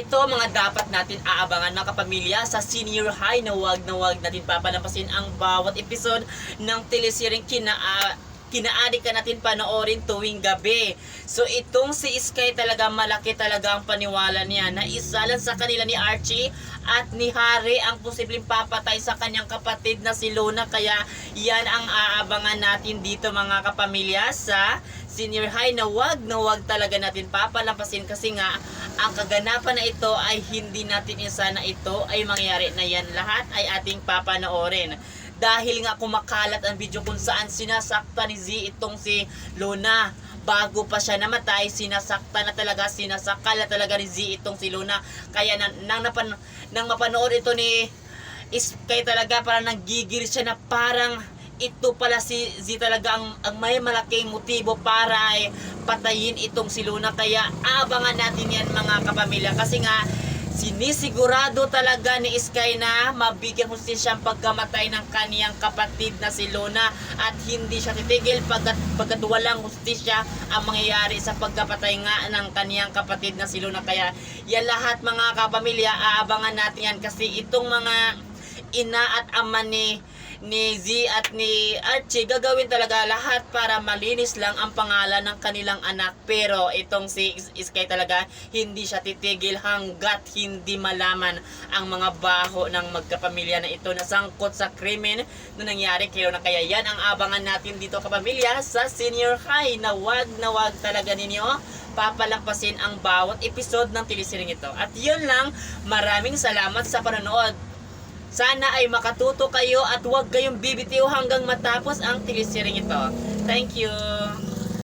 ito mga dapat natin aabangan mga kapamilya sa senior high na wag natin papalampasin ang bawat episode ng teleseryeng kinaadi ka natin panoorin tuwing gabi. So itong si Sky talaga, malaki talaga ang paniwala niya na isa lang sa kanila ni Archie at ni Harry ang posibleng papatay sa kanyang kapatid na si Luna. Kaya yan ang aabangan natin dito mga kapamilya sa senior high na wag talaga natin papalampasin, kasi nga ang kaganapan na ito ay hindi natin insana ito ay mangyari na yan. Lahat ay ating papanoorin. Dahil nga kumakalat ang video kung saan sinasakta ni Z itong si Luna. Bago pa siya namatay, sinasakta na talaga, sinasakal na talaga ni Z itong si Luna. Kaya nang mapanood ito ni Sky talaga, parang nanggigil siya na parang ito pala si Z talaga ang may malaking motibo para ay patayin itong si Luna. Kaya abangan natin yan mga kapamilya, kasi nga sinisigurado talaga ni Sky na mabigyan hustisya ang pagkamatay ng kaniyang kapatid na si Luna, at hindi siya titigil pagkat walang hustisya ang mangyayari sa pagkapatay nga ng kaniyang kapatid na si Luna. Kaya yan lahat mga kapamilya, aabangan natin yan, kasi itong mga ina at ama ni Z at ni Archie gagawin talaga lahat para malinis lang ang pangalan ng kanilang anak. Pero itong si Sky talaga, hindi siya titigil hanggat hindi malaman ang mga baho ng magkapamilya na ito na sangkot sa krimen na nangyari kay Luna. Kaya yan ang abangan natin dito kapamilya sa senior high na wag talaga ninyo papalampasin ang bawat episode ng teleseryeng ito. At yun lang, maraming salamat sa panonood. Sana ay makatuto kayo at huwag kayong bibitiw hanggang matapos ang teleseryeng ito. Thank you!